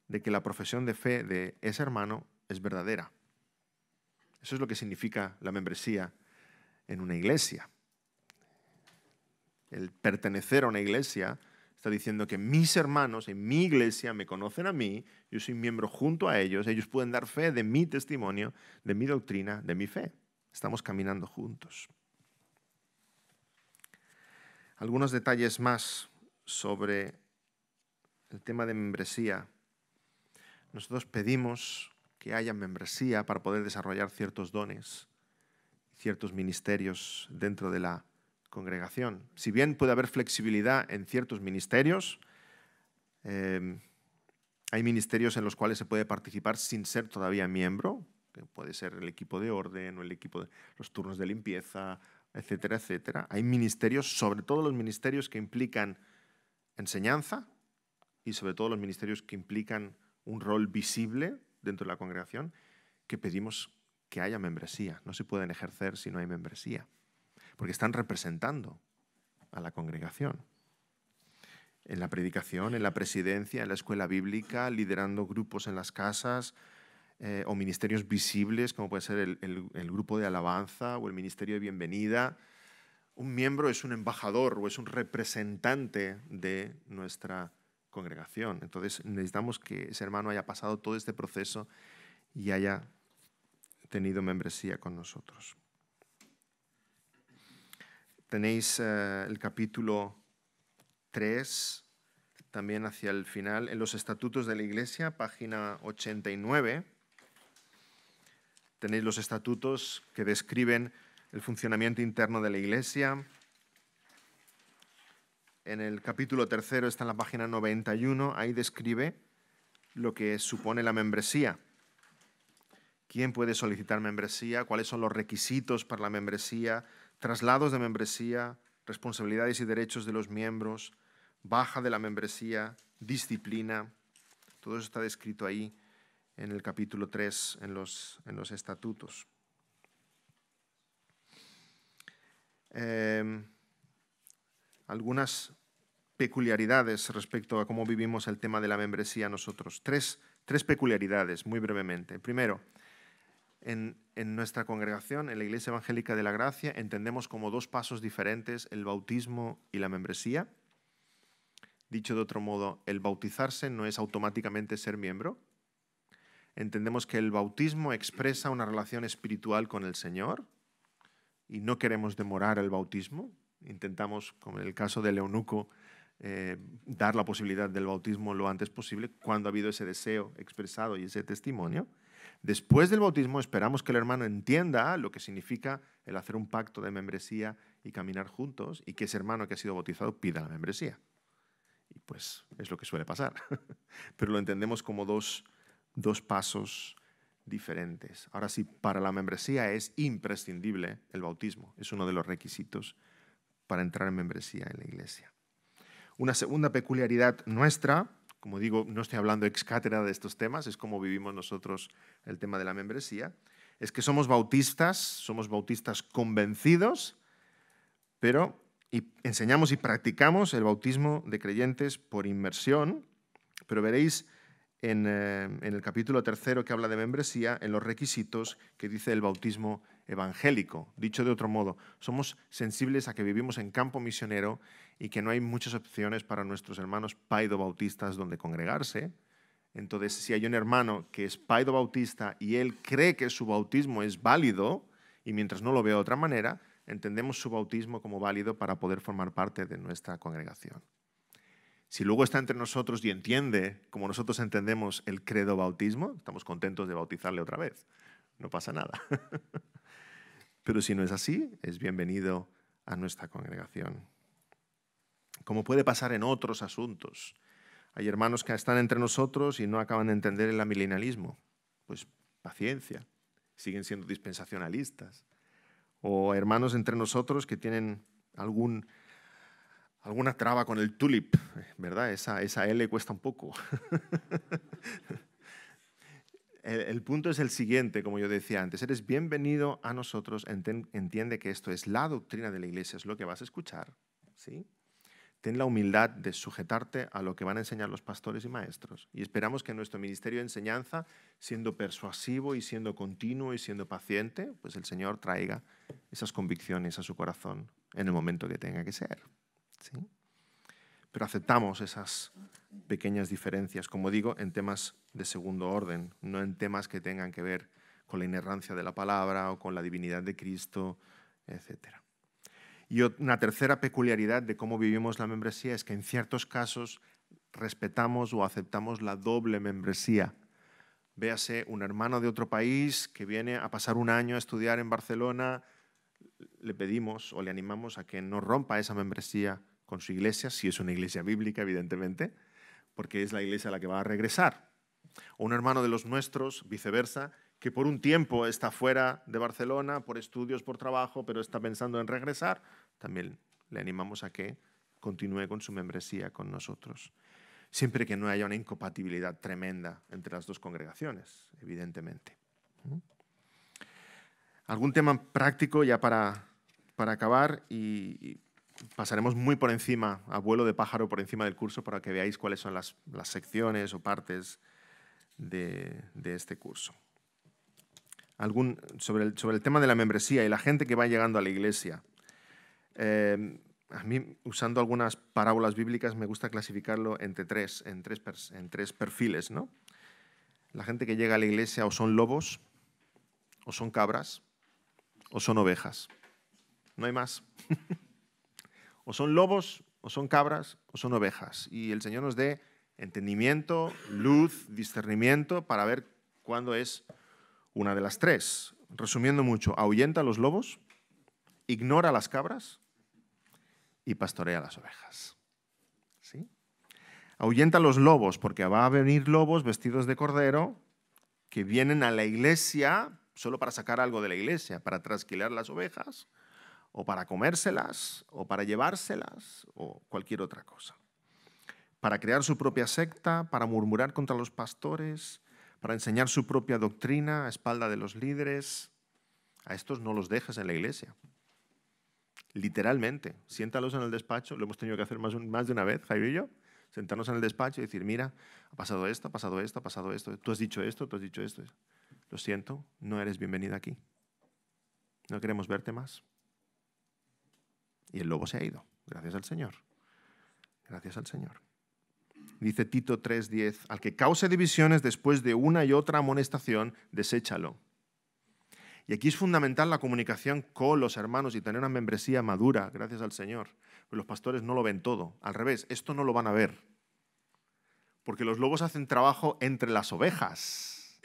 S2: de que la profesión de fe de ese hermano es verdadera. Eso es lo que significa la membresía en una iglesia. El pertenecer a una iglesia está diciendo que mis hermanos en mi iglesia me conocen a mí, yo soy miembro junto a ellos pueden dar fe de mi testimonio, de mi doctrina, de mi fe. Estamos caminando juntos. Algunos detalles más sobre el tema de membresía. Nosotros pedimos que haya membresía para poder desarrollar ciertos dones, ciertos ministerios dentro de la congregación. Si bien puede haber flexibilidad en ciertos ministerios, hay ministerios en los cuales se puede participar sin ser todavía miembro, que puede ser el equipo de orden o el equipo de los turnos de limpieza, etcétera, etcétera. Hay ministerios, sobre todo los ministerios que implican enseñanza y sobre todo los ministerios que implican un rol visible dentro de la congregación, que pedimos que haya membresía. No se pueden ejercer si no hay membresía, porque están representando a la congregación. En la predicación, en la presidencia, en la escuela bíblica, liderando grupos en las casas, o ministerios visibles, como puede ser el grupo de alabanza o el ministerio de bienvenida. Un miembro es un embajador o es un representante de nuestra congregación. Entonces necesitamos que ese hermano haya pasado todo este proceso y haya tenido membresía con nosotros. Tenéis el capítulo 3, también hacia el final, en los estatutos de la Iglesia, página 89. Tenéis los estatutos que describen el funcionamiento interno de la Iglesia. En el capítulo 3 está en la página 91, ahí describe lo que supone la membresía. ¿Quién puede solicitar membresía? ¿Cuáles son los requisitos para la membresía? Traslados de membresía, responsabilidades y derechos de los miembros, baja de la membresía, disciplina. Todo eso está descrito ahí en el capítulo 3, en los estatutos. Algunas peculiaridades respecto a cómo vivimos el tema de la membresía nosotros. Tres peculiaridades, muy brevemente. Primero, en nuestra congregación, en la Iglesia Evangélica de la Gracia, entendemos como dos pasos diferentes el bautismo y la membresía. Dicho de otro modo, el bautizarse no es automáticamente ser miembro. Entendemos que el bautismo expresa una relación espiritual con el Señor y no queremos demorar el bautismo. Intentamos, como en el caso del eunuco, dar la posibilidad del bautismo lo antes posible cuando ha habido ese deseo expresado y ese testimonio. Después del bautismo esperamos que el hermano entienda lo que significa el hacer un pacto de membresía y caminar juntos y que ese hermano que ha sido bautizado pida la membresía. Y pues es lo que suele pasar. Pero lo entendemos como dos pasos diferentes. Ahora sí, para la membresía es imprescindible el bautismo. Es uno de los requisitos para entrar en membresía en la iglesia. Una segunda peculiaridad nuestra, como digo, no estoy hablando ex cátedra de estos temas, es como vivimos nosotros el tema de la membresía, es que somos bautistas convencidos, pero enseñamos y practicamos el bautismo de creyentes por inmersión, pero veréis en el capítulo 3 que habla de membresía, en los requisitos que dice el bautismo evangélico. Dicho de otro modo, somos sensibles a que vivimos en campo misionero y que no hay muchas opciones para nuestros hermanos paido-bautistas donde congregarse. Entonces, si hay un hermano que es paido-bautista y él cree que su bautismo es válido, y mientras no lo vea de otra manera, entendemos su bautismo como válido para poder formar parte de nuestra congregación. Si luego está entre nosotros y entiende, como nosotros entendemos, el credo bautismo, estamos contentos de bautizarle otra vez. No pasa nada. Pero si no es así, es bienvenido a nuestra congregación. Como puede pasar en otros asuntos. Hay hermanos que están entre nosotros y no acaban de entender el amilenialismo. Pues paciencia, siguen siendo dispensacionalistas. O hermanos entre nosotros que tienen alguna traba con el tulip, ¿verdad? Esa L cuesta un poco. El punto es el siguiente, como yo decía antes, eres bienvenido a nosotros, entiende que esto es la doctrina de la iglesia, es lo que vas a escuchar, ¿sí? Ten la humildad de sujetarte a lo que van a enseñar los pastores y maestros. Y esperamos que nuestro ministerio de enseñanza, siendo persuasivo y siendo continuo y siendo paciente, pues el Señor traiga esas convicciones a su corazón en el momento que tenga que ser, ¿sí? Pero aceptamos esas pequeñas diferencias, como digo, en temas de segundo orden, no en temas que tengan que ver con la inerrancia de la palabra o con la divinidad de Cristo, etc. Y una tercera peculiaridad de cómo vivimos la membresía es que en ciertos casos respetamos o aceptamos la doble membresía. Véase un hermano de otro país que viene a pasar un año a estudiar en Barcelona, le pedimos o le animamos a que no rompa esa membresía con su iglesia, si es una iglesia bíblica, evidentemente, porque es la iglesia a la que va a regresar. O un hermano de los nuestros, viceversa, que por un tiempo está fuera de Barcelona, por estudios, por trabajo, pero está pensando en regresar, también le animamos a que continúe con su membresía con nosotros. Siempre que no haya una incompatibilidad tremenda entre las dos congregaciones, evidentemente. Algún tema práctico ya para acabar y pasaremos muy por encima, a vuelo de pájaro por encima del curso para que veáis cuáles son las secciones o partes de este curso. Sobre el tema de la membresía y la gente que va llegando a la iglesia. A mí, usando algunas parábolas bíblicas, me gusta clasificarlo en tres perfiles, ¿no? La gente que llega a la iglesia o son lobos, o son cabras, o son ovejas. No hay más. O son lobos, o son cabras, o son ovejas. Y el Señor nos dé entendimiento, luz, discernimiento para ver cuándo es una de las tres. Resumiendo mucho, ahuyenta a los lobos, ignora a las cabras y pastorea a las ovejas. ¿Sí? Ahuyenta a los lobos porque va a venir lobos vestidos de cordero que vienen a la iglesia solo para sacar algo de la iglesia, para trasquilar las ovejas, o para comérselas, o para llevárselas, o cualquier otra cosa. Para crear su propia secta, para murmurar contra los pastores, para enseñar su propia doctrina a espalda de los líderes. A estos no los dejes en la iglesia. Literalmente, siéntalos en el despacho, lo hemos tenido que hacer más de una vez, Jairo y yo, sentarnos en el despacho y decir, mira, ha pasado esto, ha pasado esto, ha pasado esto, tú has dicho esto, tú has dicho esto. Lo siento, no eres bienvenida aquí. No queremos verte más. Y el lobo se ha ido, gracias al Señor. Gracias al Señor. Dice Tito 3:10, al que cause divisiones después de una y otra amonestación, deséchalo. Y aquí es fundamental la comunicación con los hermanos y tener una membresía madura, gracias al Señor. Pero los pastores no lo ven todo. Al revés, esto no lo van a ver. Porque los lobos hacen trabajo entre las ovejas.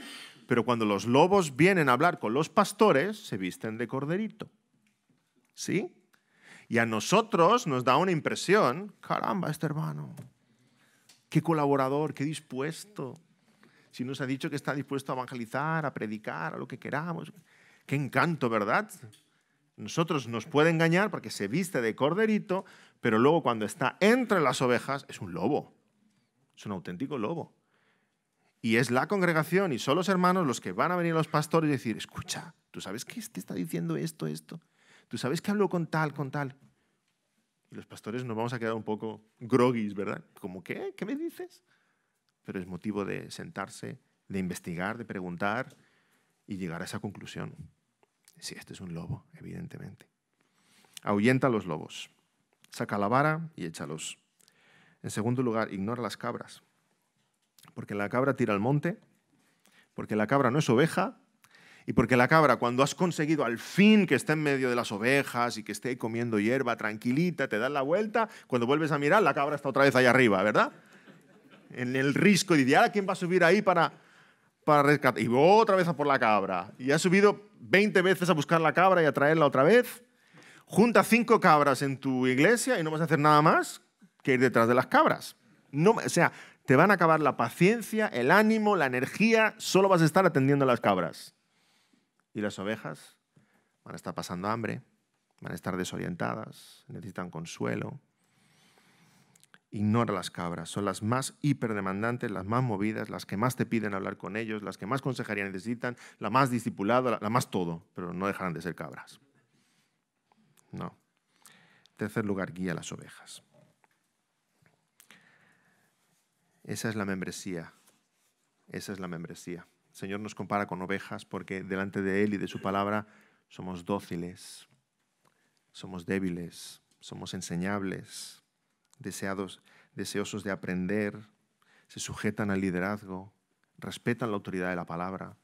S2: Pero cuando los lobos vienen a hablar con los pastores, se visten de corderito. ¿Sí? Y a nosotros nos da una impresión, caramba, este hermano, qué colaborador, qué dispuesto. Si nos ha dicho que está dispuesto a evangelizar, a predicar, a lo que queramos. Qué encanto, ¿verdad? Nosotros nos puede engañar porque se viste de corderito, pero luego cuando está entre las ovejas es un lobo. Es un auténtico lobo. Y es la congregación y son los hermanos los que van a venir a los pastores y decir, escucha, ¿tú sabes que este está diciendo esto? ¿Tú sabes que habló con tal? Y los pastores nos vamos a quedar un poco groguis, ¿verdad? ¿Cómo qué? ¿Qué me dices? Pero es motivo de sentarse, de investigar, de preguntar y llegar a esa conclusión. Sí, este es un lobo, evidentemente. Ahuyenta a los lobos. Saca la vara y échalos. En segundo lugar, ignora las cabras. Porque la cabra tira al monte, porque la cabra no es oveja Y porque la cabra, cuando has conseguido al fin que esté en medio de las ovejas y que esté comiendo hierba tranquilita, te das la vuelta, cuando vuelves a mirar, la cabra está otra vez allá arriba, ¿verdad? En el risco, y dice, ¿ahora quién va a subir ahí para rescatar? Y otra vez a por la cabra. Y has subido 20 veces a buscar la cabra y a traerla otra vez. Junta 5 cabras en tu iglesia y no vas a hacer nada más que ir detrás de las cabras. No, o sea, te van a acabar la paciencia, el ánimo, la energía, solo vas a estar atendiendo a las cabras. Y las ovejas van a estar pasando hambre, van a estar desorientadas, necesitan consuelo. Ignora las cabras, son las más hiperdemandantes, las más movidas, las que más te piden hablar con ellos, las que más consejería necesitan, la más discipulada, la más todo, pero no dejarán de ser cabras. No. En tercer lugar, guía a las ovejas. Esa es la membresía. Esa es la membresía. El Señor nos compara con ovejas porque delante de Él y de su palabra somos dóciles, somos débiles, somos enseñables, deseosos de aprender, se sujetan al liderazgo, respetan la autoridad de la palabra,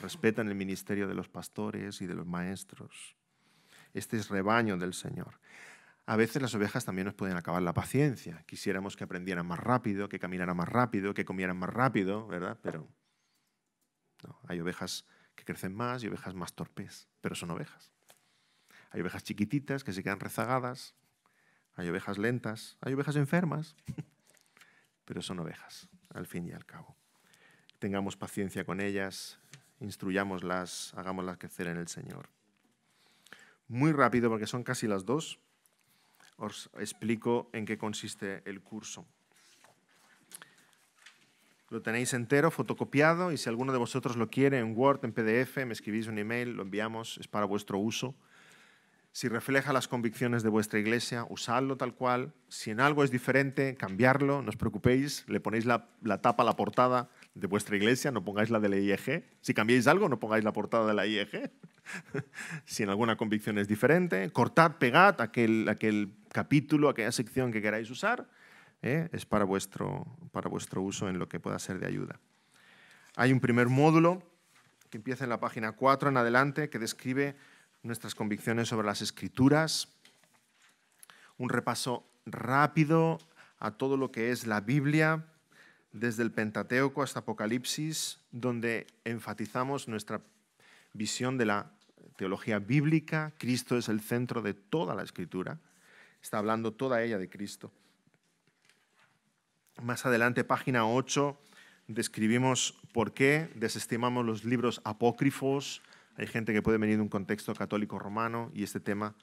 S2: respetan el ministerio de los pastores y de los maestros. Este es rebaño del Señor. A veces las ovejas también nos pueden acabar la paciencia. Quisiéramos que aprendieran más rápido, que caminaran más rápido, que comieran más rápido, ¿verdad? Pero no, hay ovejas que crecen más y ovejas más torpes, pero son ovejas. Hay ovejas chiquititas que se quedan rezagadas, hay ovejas lentas, hay ovejas enfermas, pero son ovejas, al fin y al cabo. Tengamos paciencia con ellas, instruyámoslas, hagámoslas crecer en el Señor. Muy rápido, porque son casi las 2, os explico en qué consiste el curso. Lo tenéis entero, fotocopiado, y si alguno de vosotros lo quiere en Word, en PDF, me escribís un email, lo enviamos, es para vuestro uso. Si refleja las convicciones de vuestra iglesia, usadlo tal cual. Si en algo es diferente, cambiarlo, no os preocupéis, le ponéis la tapa, la portada de vuestra iglesia, no pongáis la de la IEG. Si cambiáis algo, no pongáis la portada de la IEG. Si en alguna convicción es diferente, cortad, pegad aquel capítulo, aquella sección que queráis usar, es para vuestro uso en lo que pueda ser de ayuda. Hay un primer módulo que empieza en la página 4 en adelante, que describe nuestras convicciones sobre las Escrituras, un repaso rápido a todo lo que es la Biblia, desde el Pentateuco hasta Apocalipsis, donde enfatizamos nuestra visión de la teología bíblica. Cristo es el centro de toda la Escritura, está hablando toda ella de Cristo. Más adelante, página 8, describimos por qué desestimamos los libros apócrifos. Hay gente que puede venir de un contexto católico romano y este tema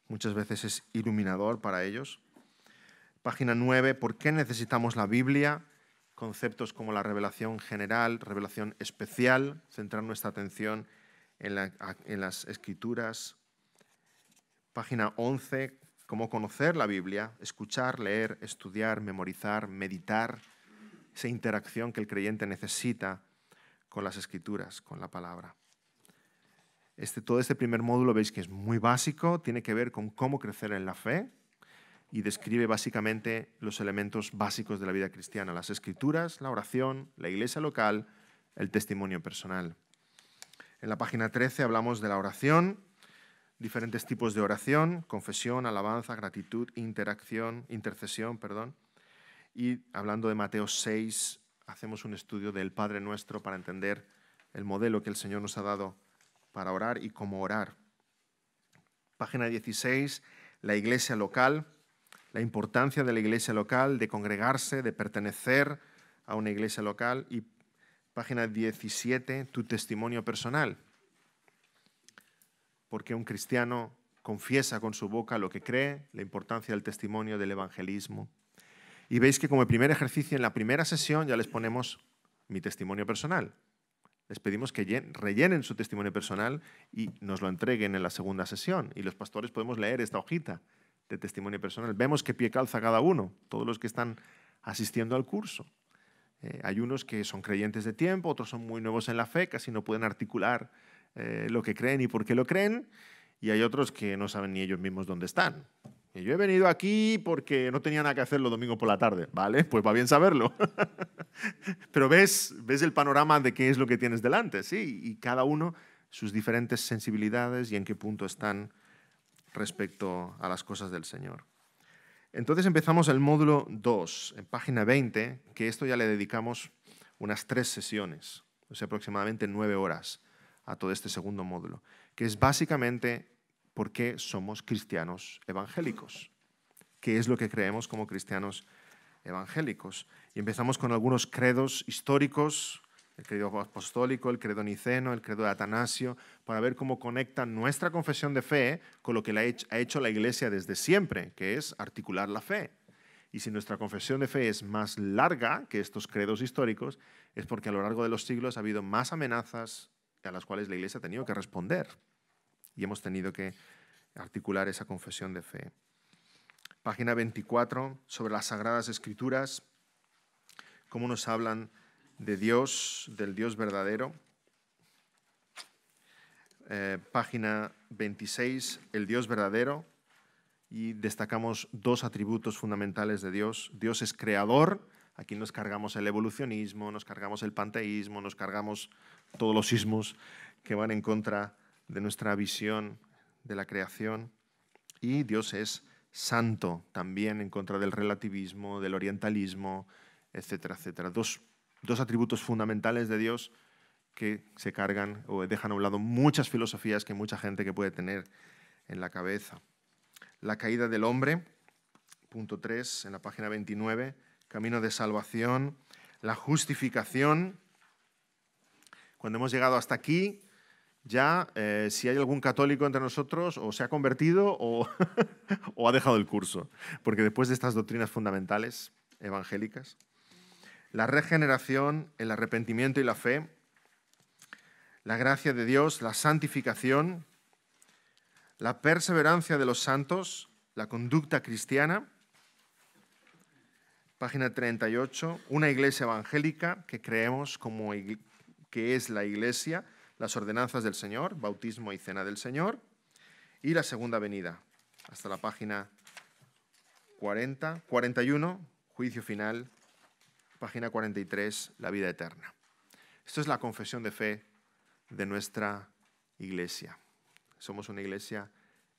S2: muchas veces es iluminador para ellos. Página 9, ¿por qué necesitamos la Biblia? Conceptos como la revelación general, revelación especial, centrar nuestra atención en las Escrituras. Página 11, cómo conocer la Biblia, escuchar, leer, estudiar, memorizar, meditar, esa interacción que el creyente necesita con las Escrituras, con la palabra. Todo este primer módulo veis que es muy básico, tiene que ver con cómo crecer en la fe y describe básicamente los elementos básicos de la vida cristiana, las Escrituras, la oración, la iglesia local, el testimonio personal. En la página 13 hablamos de la oración, diferentes tipos de oración, confesión, alabanza, gratitud, intercesión. Y hablando de Mateo 6, hacemos un estudio del Padre Nuestro para entender el modelo que el Señor nos ha dado para orar y cómo orar. Página 16, la iglesia local, la importancia de la iglesia local, de congregarse, de pertenecer a una iglesia local. Y página 17, tu testimonio personal. Porque un cristiano confiesa con su boca lo que cree, la importancia del testimonio, del evangelismo. Y veis que como primer ejercicio en la primera sesión ya les ponemos mi testimonio personal. Les pedimos que rellenen su testimonio personal y nos lo entreguen en la segunda sesión. Y los pastores podemos leer esta hojita de testimonio personal. Vemos qué pie calza cada uno, todos los que están asistiendo al curso. Hay unos que son creyentes de tiempo, otros son muy nuevos en la fe, casi no pueden articular lo que creen y por qué lo creen. Y hay otros que no saben ni ellos mismos dónde están. Y yo he venido aquí porque no tenía nada que hacer los domingos por la tarde. Vale, pues va bien saberlo. Pero ves el panorama de qué es lo que tienes delante, ¿sí? Y cada uno sus diferentes sensibilidades y en qué punto están respecto a las cosas del Señor. Entonces empezamos el módulo 2, en página 20, que esto ya le dedicamos unas 3 sesiones, o sea, aproximadamente 9 horas a todo este segundo módulo, que es básicamente por qué somos cristianos evangélicos, qué es lo que creemos como cristianos evangélicos. Y empezamos con algunos credos históricos, el credo apostólico, el credo niceno, el credo de Atanasio, para ver cómo conecta nuestra confesión de fe con lo que ha hecho la Iglesia desde siempre, que es articular la fe. Y si nuestra confesión de fe es más larga que estos credos históricos, es porque a lo largo de los siglos ha habido más amenazas a las cuales la Iglesia ha tenido que responder. Y hemos tenido que articular esa confesión de fe. Página 24, sobre las Sagradas Escrituras, cómo nos hablan de Dios, del Dios verdadero. Página 26, el Dios verdadero, y destacamos 2 atributos fundamentales de Dios. Dios es creador, aquí nos cargamos el evolucionismo, nos cargamos el panteísmo, nos cargamos todos los ismos que van en contra de nuestra visión de la creación. Y Dios es santo, también en contra del relativismo, del orientalismo, etcétera, etcétera. Dos atributos fundamentales de Dios que se cargan o dejan a un lado muchas filosofías que mucha gente que puede tener en la cabeza. La caída del hombre, punto 3, en la página 29, camino de salvación, la justificación. Cuando hemos llegado hasta aquí, ya si hay algún católico entre nosotros, o se ha convertido o, o ha dejado el curso, porque después de estas doctrinas fundamentales evangélicas, la regeneración, el arrepentimiento y la fe, la gracia de Dios, la santificación, la perseverancia de los santos, la conducta cristiana. Página 38, una iglesia evangélica que creemos que es la iglesia, las ordenanzas del Señor, bautismo y cena del Señor, y la segunda venida, hasta la página 41, juicio final, página 43, la vida eterna. Esto es la confesión de fe de nuestra iglesia. Somos una iglesia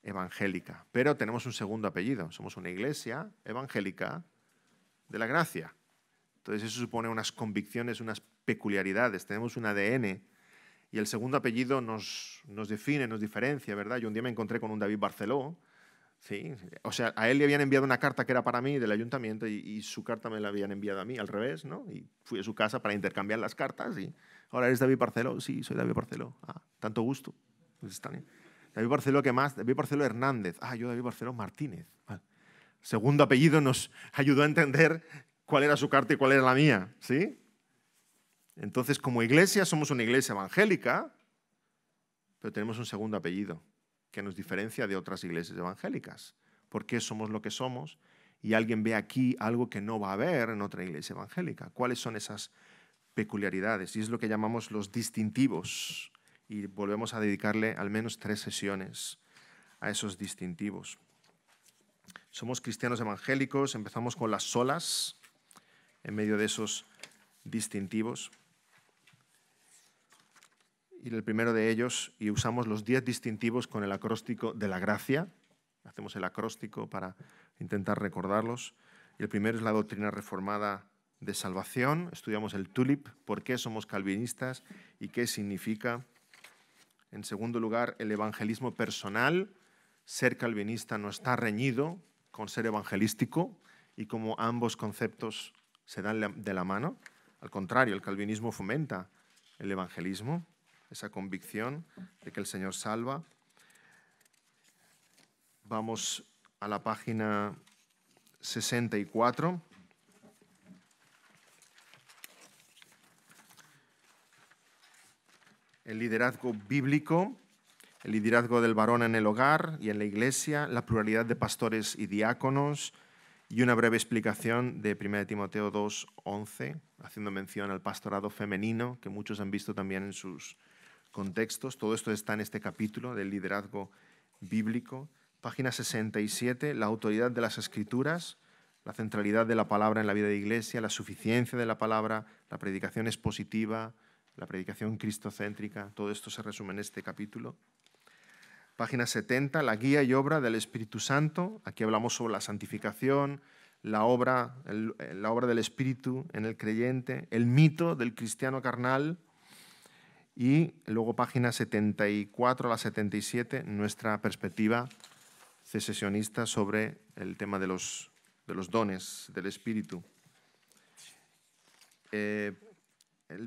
S2: evangélica, pero tenemos un segundo apellido. Somos una iglesia evangélica de la gracia. Entonces eso supone unas convicciones, unas peculiaridades. Tenemos un ADN y el segundo apellido nos define, nos diferencia, ¿verdad? Yo un día me encontré con un David Barceló. Sí, o sea, a él le habían enviado una carta que era para mí del ayuntamiento y su carta me la habían enviado a mí, al revés, ¿no? Y fui a su casa para intercambiar las cartas y ahora eres David Barceló. Sí, soy David Barceló. Ah, tanto gusto. Pues está bien. David Barceló, ¿qué más? David Barceló Hernández. Ah, yo David Barceló Martínez. Vale. Segundo apellido nos ayudó a entender cuál era su carta y cuál era la mía, ¿sí? Entonces, como iglesia, somos una iglesia evangélica, pero tenemos un segundo apellido que nos diferencia de otras iglesias evangélicas. ¿Por qué somos lo que somos? Y alguien ve aquí algo que no va a haber en otra iglesia evangélica. ¿Cuáles son esas peculiaridades? Y es lo que llamamos los distintivos. Y volvemos a dedicarle al menos 3 sesiones a esos distintivos. Somos cristianos evangélicos, empezamos con las solas en medio de esos distintivos. Y el primero de ellos, y usamos los 10 distintivos con el acróstico de la gracia. Hacemos el acróstico para intentar recordarlos. Y el primero es la doctrina reformada de salvación. Estudiamos el TULIP, por qué somos calvinistas y qué significa. En segundo lugar, el evangelismo personal. Ser calvinista no está reñido con ser evangelístico y como ambos conceptos se dan de la mano. Al contrario, el calvinismo fomenta el evangelismo, esa convicción de que el Señor salva. Vamos a la página 64. El liderazgo bíblico, el liderazgo del varón en el hogar y en la iglesia, la pluralidad de pastores y diáconos y una breve explicación de 1 Timoteo 2:11, haciendo mención al pastorado femenino, que muchos han visto también en sus contextos. Todo esto está en este capítulo del liderazgo bíblico. Página 67, la autoridad de las Escrituras, la centralidad de la palabra en la vida de iglesia, la suficiencia de la palabra, la predicación expositiva, la predicación cristocéntrica, todo esto se resume en este capítulo. Página 70, la guía y obra del Espíritu Santo. Aquí hablamos sobre la santificación, la obra del Espíritu en el creyente, el mito del cristiano carnal. Y luego página 74 a la 77, nuestra perspectiva secesionista sobre el tema de los dones del Espíritu. El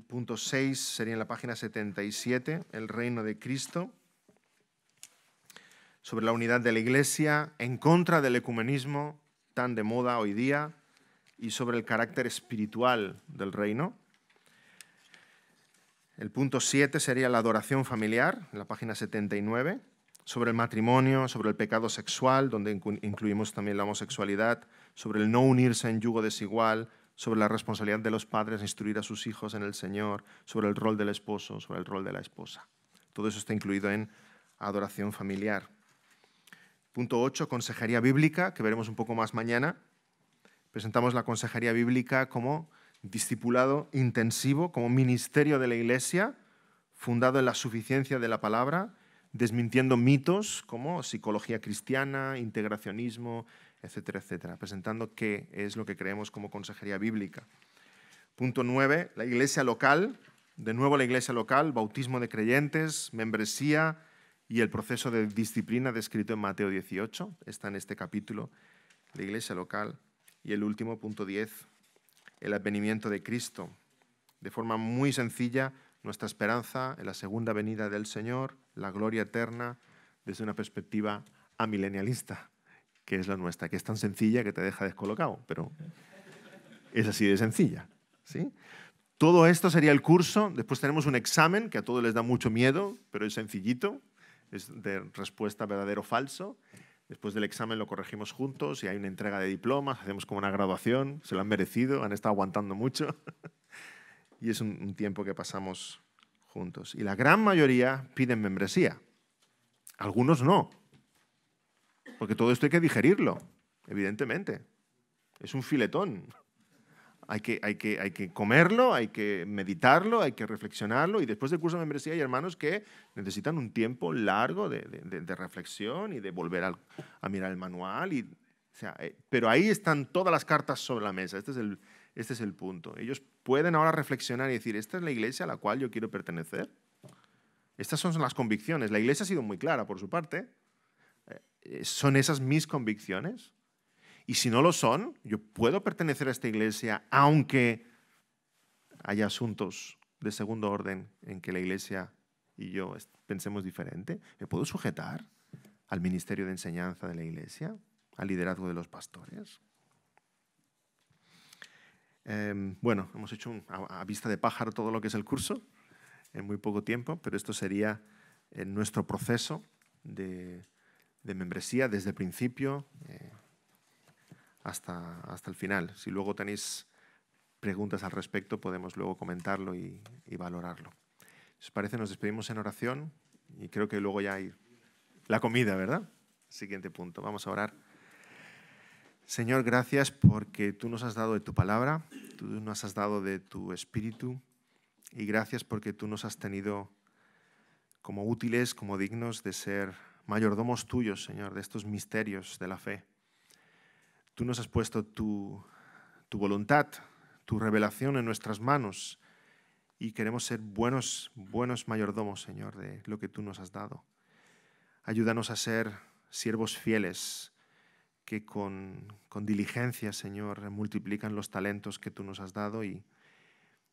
S2: punto 6 sería en la página 77, el reino de Cristo, sobre la unidad de la Iglesia, en contra del ecumenismo tan de moda hoy día y sobre el carácter espiritual del reino. El punto 7 sería la adoración familiar, en la página 79, sobre el matrimonio, sobre el pecado sexual, donde incluimos también la homosexualidad, sobre el no unirse en yugo desigual, sobre la responsabilidad de los padres de instruir a sus hijos en el Señor, sobre el rol del esposo, sobre el rol de la esposa. Todo eso está incluido en adoración familiar. Punto 8, consejería bíblica, que veremos un poco más mañana. Presentamos la consejería bíblica como discipulado intensivo, como ministerio de la Iglesia, fundado en la suficiencia de la palabra, desmintiendo mitos como psicología cristiana, integracionismo, etcétera, etcétera, presentando qué es lo que creemos como consejería bíblica. Punto 9, la iglesia local, de nuevo la iglesia local, bautismo de creyentes, membresía y el proceso de disciplina descrito en Mateo 18, está en este capítulo, la iglesia local. Y el último, punto 10, el advenimiento de Cristo. De forma muy sencilla, nuestra esperanza en la segunda venida del Señor, la gloria eterna, desde una perspectiva amilenialista, que es la nuestra, que es tan sencilla que te deja descolocado, pero es así de sencilla, ¿sí? Todo esto sería el curso. Después tenemos un examen que a todos les da mucho miedo, pero es sencillito, es de respuesta verdadero o falso. Después del examen lo corregimos juntos y hay una entrega de diplomas, hacemos como una graduación, se lo han merecido, han estado aguantando mucho y es un tiempo que pasamos juntos. Y la gran mayoría piden membresía, algunos no. Porque todo esto hay que digerirlo, evidentemente. Es un filetón. Hay que comerlo, hay que meditarlo, hay que reflexionarlo. Y después del curso de membresía hay hermanos que necesitan un tiempo largo de reflexión y de volver a mirar el manual. Pero ahí están todas las cartas sobre la mesa. Este es el punto. Ellos pueden ahora reflexionar y decir, ¿esta es la iglesia a la cual yo quiero pertenecer? Estas son las convicciones. La iglesia ha sido muy clara por su parte. ¿Son esas mis convicciones? Y si no lo son, yo puedo pertenecer a esta iglesia aunque haya asuntos de segundo orden en que la iglesia y yo pensemos diferente. ¿Me puedo sujetar al ministerio de enseñanza de la iglesia, al liderazgo de los pastores? Bueno, hemos hecho a vista de pájaro todo lo que es el curso en muy poco tiempo, pero esto sería nuestro proceso de membresía desde el principio hasta el final. Si luego tenéis preguntas al respecto, podemos luego comentarlo y valorarlo. Si os parece, nos despedimos en oración y creo que luego ya hay la comida, ¿verdad? Siguiente punto. Vamos a orar. Señor, gracias porque tú nos has dado de tu palabra, tú nos has dado de tu espíritu y gracias porque tú nos has tenido como útiles, como dignos de ser mayordomos tuyos, Señor, de estos misterios de la fe. Tú nos has puesto tu voluntad, tu revelación en nuestras manos y queremos ser buenos mayordomos, Señor, de lo que tú nos has dado. Ayúdanos a ser siervos fieles que con diligencia, Señor, multiplican los talentos que tú nos has dado y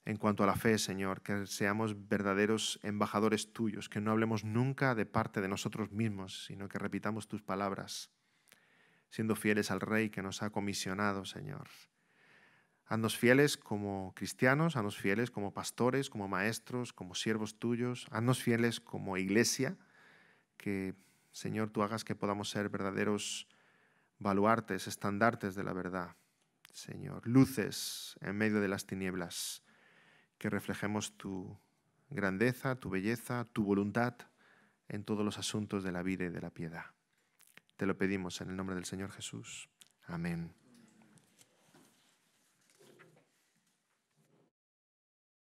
S2: en cuanto a la fe, Señor, que seamos verdaderos embajadores tuyos, que no hablemos nunca de parte de nosotros mismos, sino que repitamos tus palabras, siendo fieles al Rey que nos ha comisionado, Señor. Haznos fieles como cristianos, haznos fieles como pastores, como maestros, como siervos tuyos, haznos fieles como iglesia, que, Señor, tú hagas que podamos ser verdaderos baluartes, estandartes de la verdad, Señor, luces en medio de las tinieblas, que reflejemos tu grandeza, tu belleza, tu voluntad en todos los asuntos de la vida y de la piedad. Te lo pedimos en el nombre del Señor Jesús. Amén.